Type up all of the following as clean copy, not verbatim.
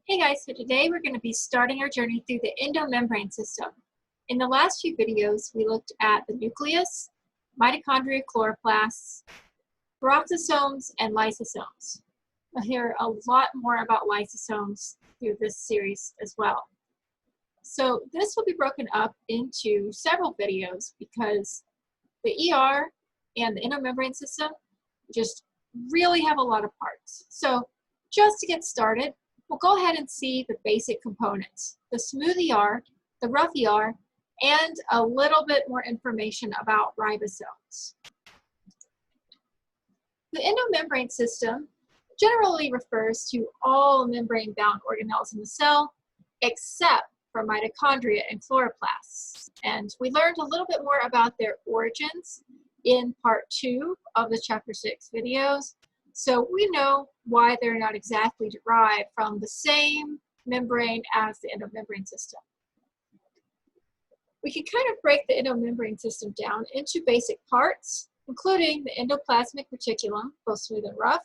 Hey guys, so today we're going to be starting our journey through the endomembrane system. In the last few videos, we looked at the nucleus, mitochondria, chloroplasts, peroxisomes, and lysosomes. We'll hear a lot more about lysosomes through this series as well. So this will be broken up into several videos because the ER and the endomembrane system just really have a lot of parts. So just to get started, we'll go ahead and see the basic components, the smooth ER, the rough ER, and a little bit more information about ribosomes. The endomembrane system generally refers to all membrane-bound organelles in the cell, except for mitochondria and chloroplasts. And we learned a little bit more about their origins in part 2 of the chapter 6 videos. So we know why they're not exactly derived from the same membrane as the endomembrane system. We can kind of break the endomembrane system down into basic parts, including the endoplasmic reticulum, both smooth and rough,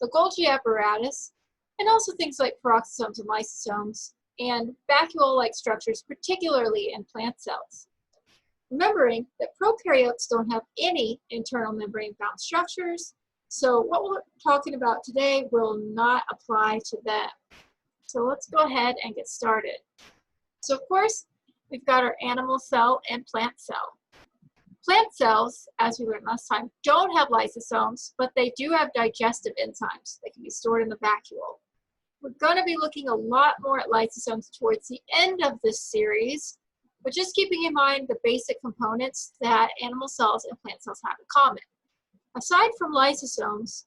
the Golgi apparatus, and also things like peroxisomes and lysosomes, and vacuole-like structures, particularly in plant cells. Remembering that prokaryotes don't have any internal membrane-bound structures, so what we're talking about today will not apply to them. So let's go ahead and get started. So of course, we've got our animal cell and plant cell. Plant cells, as we learned last time, don't have lysosomes, but they do have digestive enzymes that can be stored in the vacuole. We're going to be looking a lot more at lysosomes towards the end of this series, but just keeping in mind the basic components that animal cells and plant cells have in common. Aside from lysosomes,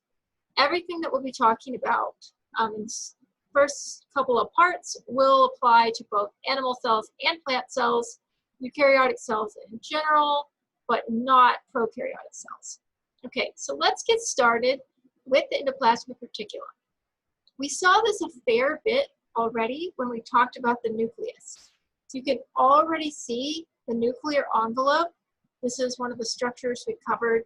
everything that we'll be talking about in the first couple of parts will apply to both animal cells and plant cells, eukaryotic cells in general, but not prokaryotic cells. Okay, so let's get started with the endoplasmic reticulum. We saw this a fair bit already when we talked about the nucleus. So you can already see the nuclear envelope. This is one of the structures we covered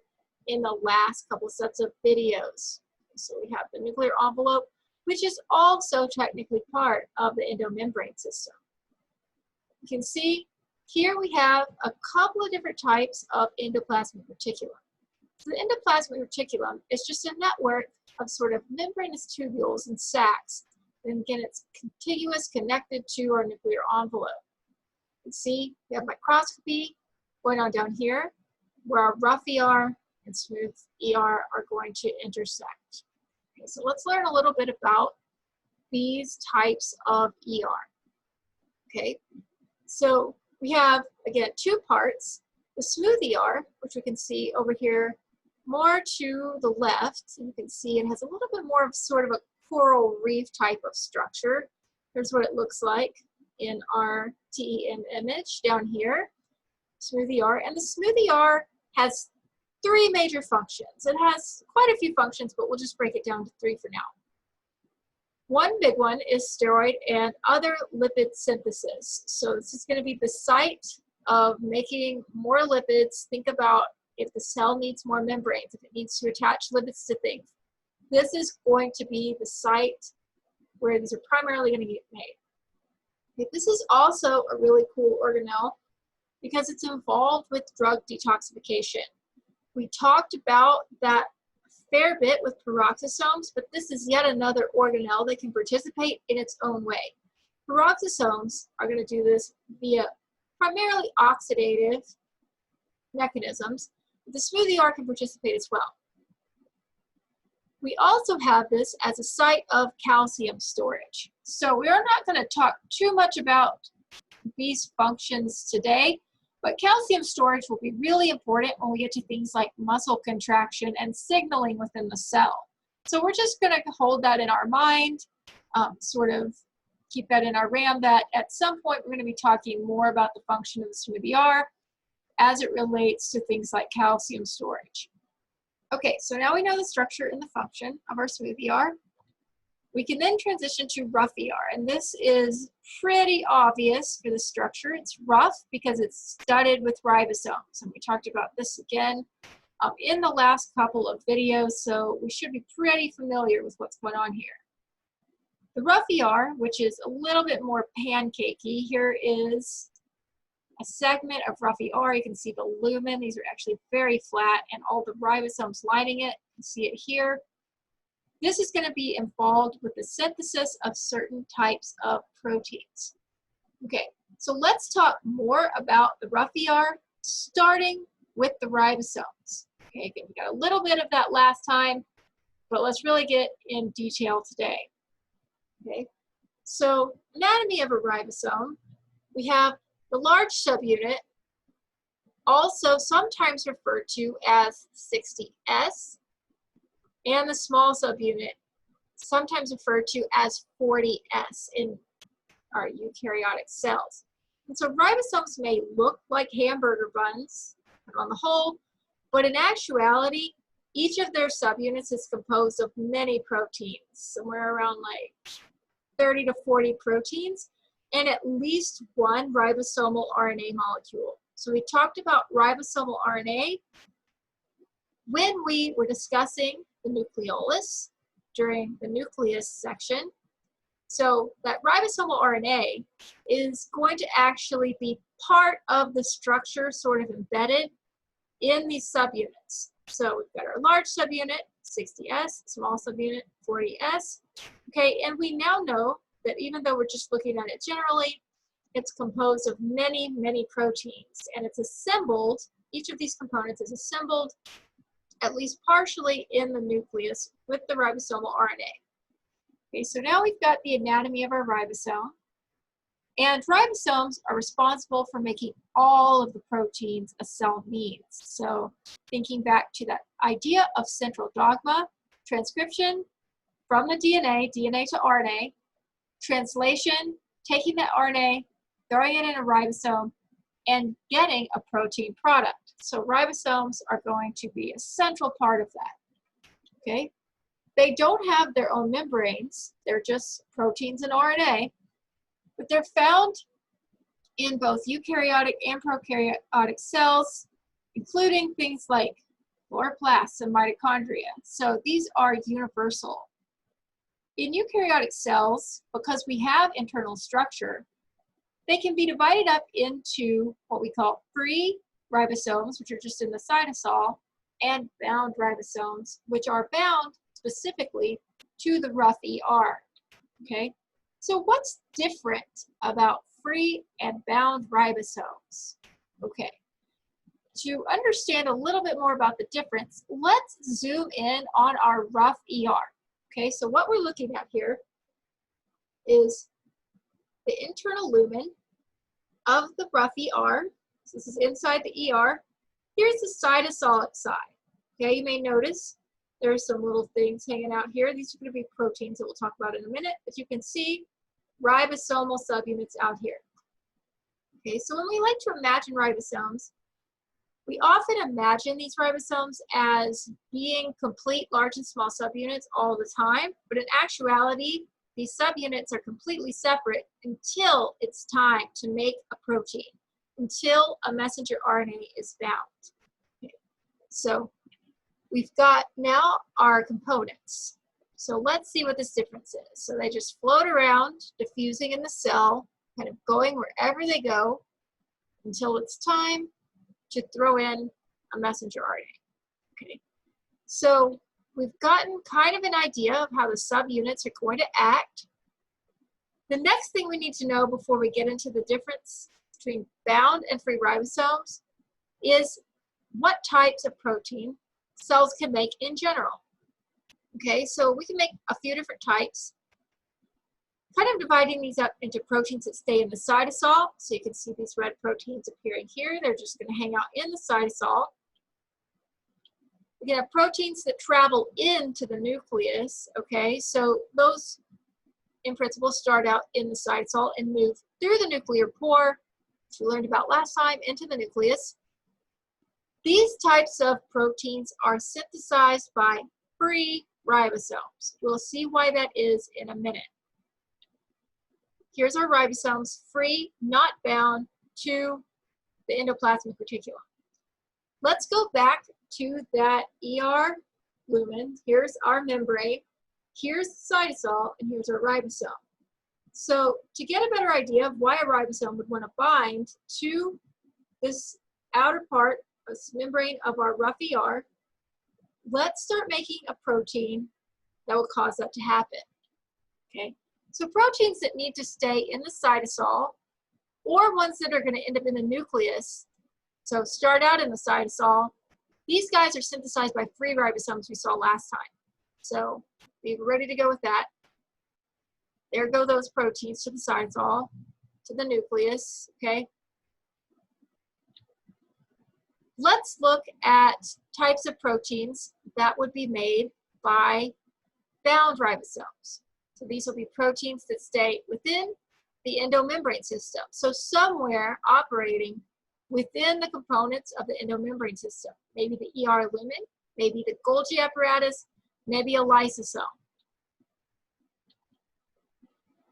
in the last couple sets of videos. So we have the nuclear envelope, which is also technically part of the endomembrane system. You can see here we have a couple of different types of endoplasmic reticulum. So the endoplasmic reticulum is just a network of sort of membranous tubules and sacs, and again it's contiguous, connected to our nuclear envelope. You can see we have microscopy going on down here, where our rough ER and smooth ER are going to intersect. Okay, so let's learn a little bit about these types of ER. Okay, so we have, again, two parts. The smooth ER, which we can see over here more to the left. You can see it has a little bit more of sort of a coral reef type of structure. Here's what it looks like in our TEM image down here. Smooth ER. And the smooth ER has three major functions. It has quite a few functions, but we'll just break it down to three for now. One big one is steroid and other lipid synthesis. So this is going to be the site of making more lipids. Think about if the cell needs more membranes, if it needs to attach lipids to things. This is going to be the site where these are primarily going to get made. Okay, this is also a really cool organelle because it's involved with drug detoxification. We talked about that a fair bit with peroxisomes, but this is yet another organelle that can participate in its own way. Peroxisomes are going to do this via primarily oxidative mechanisms. The smooth ER can participate as well. We also have this as a site of calcium storage. So we are not going to talk too much about these functions today, but calcium storage will be really important when we get to things like muscle contraction and signaling within the cell. So we're just going to hold that in our mind, sort of keep that in our RAM, that at some point we're going to be talking more about the function of the smooth ER as it relates to things like calcium storage. Okay, so now we know the structure and the function of our smooth ER. We can then transition to rough ER, and this is pretty obvious for the structure. It's rough because it's studded with ribosomes, and we talked about this again in the last couple of videos, so we should be pretty familiar with what's going on here. The rough ER, which is a little bit more pancakey, here is a segment of rough ER. You can see the lumen. These are actually very flat, and all the ribosomes lining it. You can see it here. This is going to be involved with the synthesis of certain types of proteins. Okay, so let's talk more about the rough ER, starting with the ribosomes. Okay, we got a little bit of that last time, but let's really get in detail today. Okay, so anatomy of a ribosome, we have the large subunit, also sometimes referred to as 60S, and the small subunit, sometimes referred to as 40S in our eukaryotic cells. And so ribosomes may look like hamburger buns on the whole, but in actuality, each of their subunits is composed of many proteins, somewhere around like 30 to 40 proteins, and at least one ribosomal RNA molecule. So we talked about ribosomal RNA when we were discussing the nucleolus during the nucleus section. So that ribosomal RNA is going to actually be part of the structure sort of embedded in these subunits. So we've got our large subunit, 60S, small subunit, 40S. Okay, and we now know that even though we're just looking at it generally, it's composed of many, many proteins, and it's assembled, each of these components is assembled at least partially in the nucleus with the ribosomal RNA. Okay, so now we've got the anatomy of our ribosome, and ribosomes are responsible for making all of the proteins a cell needs. So thinking back to that idea of central dogma, transcription from the DNA to RNA, translation, taking that RNA, throwing it in a ribosome, and getting a protein product. So ribosomes are going to be a central part of that, okay? They don't have their own membranes. They're just proteins and RNA, but they're found in both eukaryotic and prokaryotic cells, including things like chloroplasts and mitochondria. So these are universal. In eukaryotic cells, because we have internal structure, they can be divided up into what we call free ribosomes, which are just in the cytosol, and bound ribosomes, which are bound specifically to the rough ER. Okay, so what's different about free and bound ribosomes? Okay, to understand a little bit more about the difference, let's zoom in on our rough ER. Okay, so what we're looking at here is the internal lumen of the rough ER. So this is inside the ER. Here's the cytosolic side. Okay, you may notice there's some little things hanging out here. These are going to be proteins that we'll talk about in a minute, but you can see ribosomal subunits out here. Okay, so when we like to imagine ribosomes, we often imagine these ribosomes as being complete large and small subunits all the time, but in actuality, these subunits are completely separate until it's time to make a protein, until a messenger RNA is bound. Okay. So we've got now our components. So let's see what this difference is. So they just float around, diffusing in the cell, kind of going wherever they go until it's time to throw in a messenger RNA. Okay. So we've gotten kind of an idea of how the subunits are going to act. The next thing we need to know before we get into the difference between bound and free ribosomes is what types of protein cells can make in general. Okay, so we can make a few different types, kind of dividing these up into proteins that stay in the cytosol. So you can see these red proteins appearing here. They're just going to hang out in the cytosol. We can have proteins that travel into the nucleus. Okay, so those in principle start out in the cytosol and move through the nuclear pore, which we learned about last time, into the nucleus. These types of proteins are synthesized by free ribosomes. We'll see why that is in a minute. Here's our ribosomes, free, not bound to the endoplasmic reticulum. Let's go back to that ER lumen. Here's our membrane. here's the cytosol, and here's our ribosome. So to get a better idea of why a ribosome would want to bind to this outer part, this membrane of our rough ER, let's start making a protein that will cause that to happen. Okay, so proteins that need to stay in the cytosol, or ones that are going to end up in the nucleus, so start out in the cytosol, these guys are synthesized by free ribosomes we saw last time. So be ready to go with that. There go those proteins to the cytosol, to the nucleus, okay? Let's look at types of proteins that would be made by bound ribosomes. So these will be proteins that stay within the endomembrane system. So somewhere operating within the components of the endomembrane system. Maybe the ER lumen, maybe the Golgi apparatus, maybe a lysosome.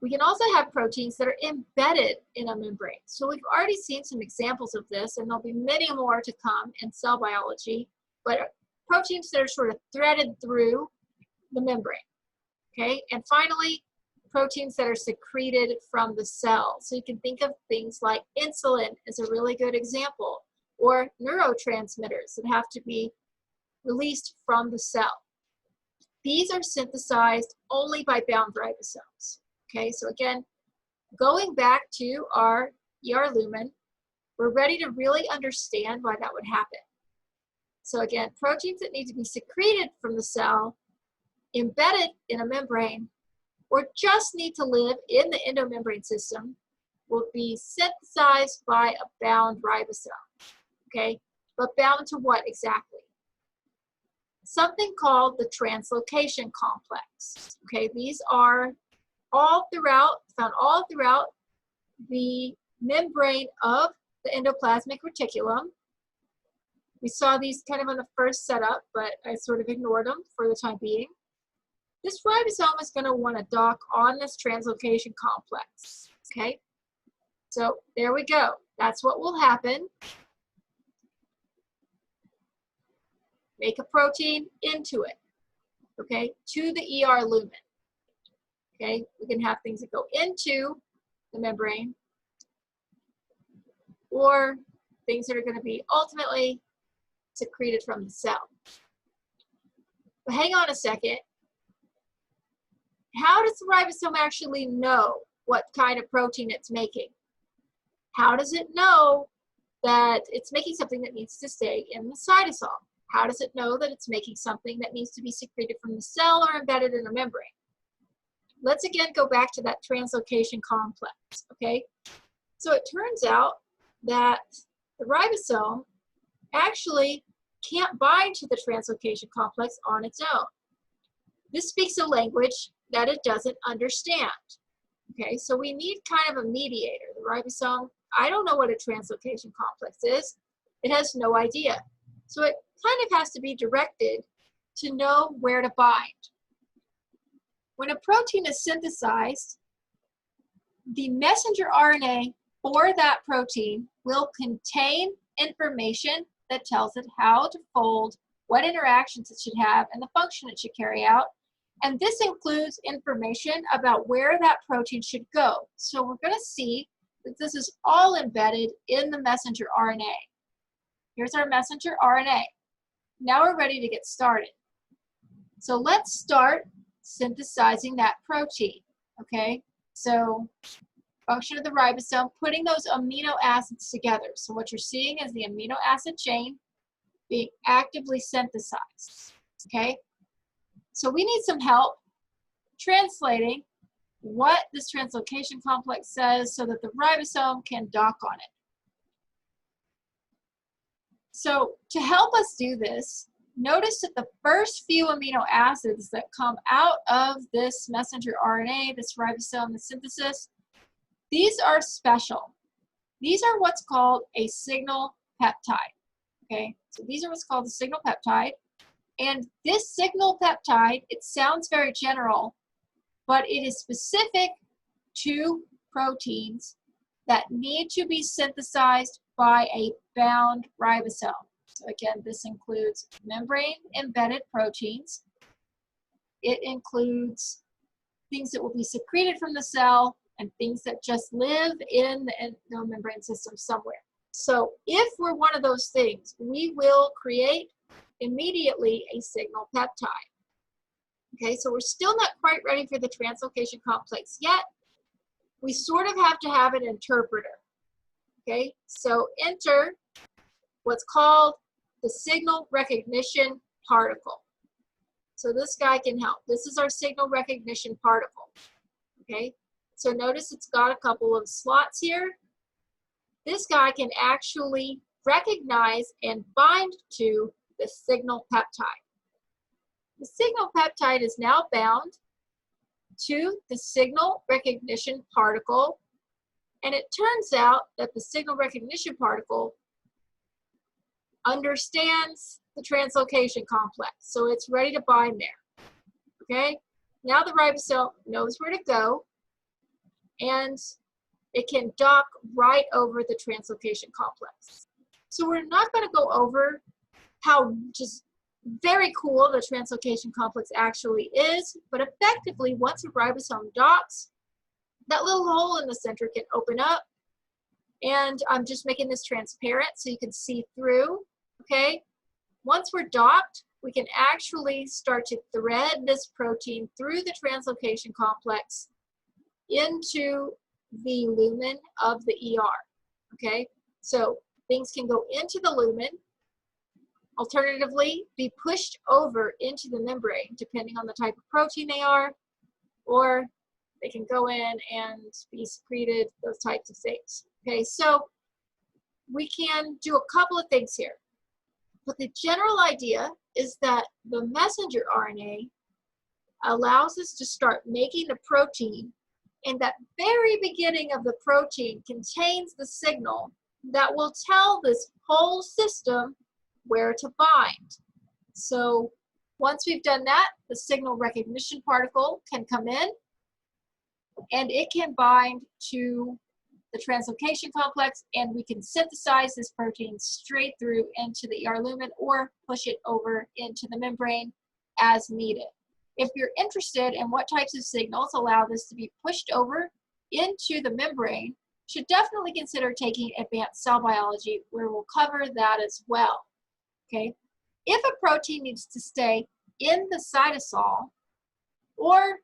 We can also have proteins that are embedded in a membrane. So we've already seen some examples of this, and there'll be many more to come in cell biology, but proteins that are sort of threaded through the membrane. Okay, and finally, proteins that are secreted from the cell. So you can think of things like insulin as a really good example, or neurotransmitters that have to be released from the cell. These are synthesized only by bound ribosomes. Okay, so again, going back to our ER lumen, we're ready to really understand why that would happen. So again, proteins that need to be secreted from the cell, embedded in a membrane, or just need to live in the endomembrane system will be synthesized by a bound ribosome. Okay, but bound to what exactly? Something called the translocation complex. Okay, these are found all throughout the membrane of the endoplasmic reticulum. We saw these kind of on the first setup, but I sort of ignored them for the time being. This ribosome is going to want to dock on this translocation complex. Okay, so there we go. That's what will happen. Make a protein into it, okay, to the ER lumen. Okay, we can have things that go into the membrane, or things that are going to be ultimately secreted from the cell. But hang on a second. How does the ribosome actually know what kind of protein it's making? How does it know that it's making something that needs to stay in the cytosol? How does it know that it's making something that needs to be secreted from the cell or embedded in a membrane? Let's again go back to that translocation complex, okay? So it turns out that the ribosome actually can't bind to the translocation complex on its own. This speaks a language that it doesn't understand, okay? So we need kind of a mediator. The ribosome, I don't know what a translocation complex is. It has no idea. So it kind of has to be directed to know where to bind. When a protein is synthesized, the messenger RNA for that protein will contain information that tells it how to fold, what interactions it should have, and the function it should carry out. And this includes information about where that protein should go. So we're going to see that this is all embedded in the messenger RNA. Here's our messenger RNA. Now we're ready to get started. So let's start synthesizing that protein, okay? So function of the ribosome, putting those amino acids together. So what you're seeing is the amino acid chain being actively synthesized, okay? So we need some help translating what this translocation complex says so that the ribosome can dock on it. So to help us do this, notice that the first few amino acids that come out of this messenger RNA, this ribosome, the synthesis, these are special. These are what's called a signal peptide, okay? So these are what's called a signal peptide. And this signal peptide, it sounds very general, but it is specific to proteins that need to be synthesized by a bound ribosome. So again, this includes membrane-embedded proteins. It includes things that will be secreted from the cell and things that just live in the endomembrane system somewhere. So if we're one of those things, we will create immediately a signal peptide. Okay, so we're still not quite ready for the translocation complex yet. We sort of have to have an interpreter. Okay, so enter what's called the signal recognition particle. So this guy can help. This is our signal recognition particle. Okay, so notice it's got a couple of slots here. This guy can actually recognize and bind to the signal peptide. The signal peptide is now bound to the signal recognition particle, and it turns out that the signal recognition particle understands the translocation complex, so it's ready to bind there. Okay, now the ribosome knows where to go, and it can dock right over the translocation complex. So we're not going to go over how just very cool the translocation complex actually is, but effectively once a ribosome docks, that little hole in the center can open up, and I'm just making this transparent so you can see through. Okay, once we're docked, we can actually start to thread this protein through the translocation complex into the lumen of the ER. Okay, so things can go into the lumen, alternatively be pushed over into the membrane depending on the type of protein they are, or they can go in and be secreted, those types of things. Okay, so we can do a couple of things here. But the general idea is that the messenger RNA allows us to start making the protein, and that very beginning of the protein contains the signal that will tell this whole system where to bind. So once we've done that, the signal recognition particle can come in, and it can bind to the translocation complex, and we can synthesize this protein straight through into the ER lumen or push it over into the membrane as needed. If you're interested in what types of signals allow this to be pushed over into the membrane, you should definitely consider taking advanced cell biology, where we'll cover that as well. Okay, if a protein needs to stay in the cytosol, or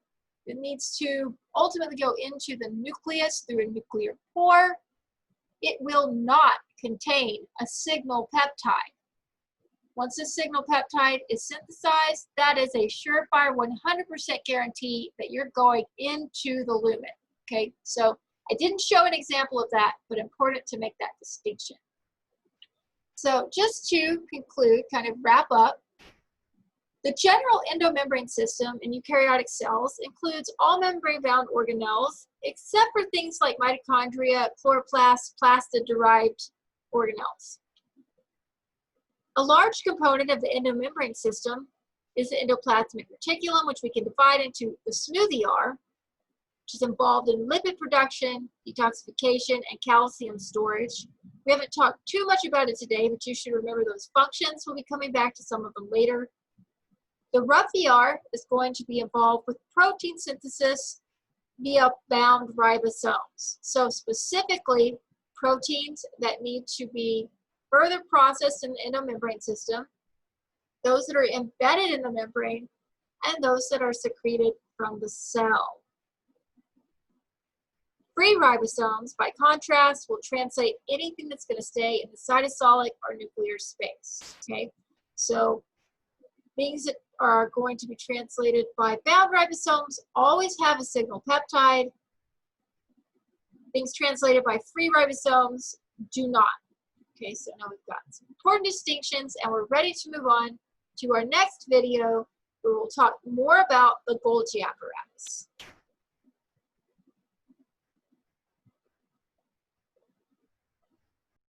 it needs to ultimately go into the nucleus through a nuclear pore, it will not contain a signal peptide. Once a signal peptide is synthesized, that is a surefire 100% guarantee that you're going into the lumen. Okay, so I didn't show an example of that, but important to make that distinction. So just to conclude, kind of wrap up, the general endomembrane system in eukaryotic cells includes all membrane-bound organelles, except for things like mitochondria, chloroplasts, plastid-derived organelles. A large component of the endomembrane system is the endoplasmic reticulum, which we can divide into the smooth ER, which is involved in lipid production, detoxification, and calcium storage. We haven't talked too much about it today, but you should remember those functions. We'll be coming back to some of them later. The rough ER is going to be involved with protein synthesis via bound ribosomes. So specifically, proteins that need to be further processed in the endomembrane system, those that are embedded in the membrane, and those that are secreted from the cell. Free ribosomes, by contrast, will translate anything that's going to stay in the cytosolic or nuclear space. Okay, so things that are going to be translated by bound ribosomes always have a signal peptide. Things translated by free ribosomes do not. Okay, so now we've got some important distinctions, and we're ready to move on to our next video, where we'll talk more about the Golgi apparatus.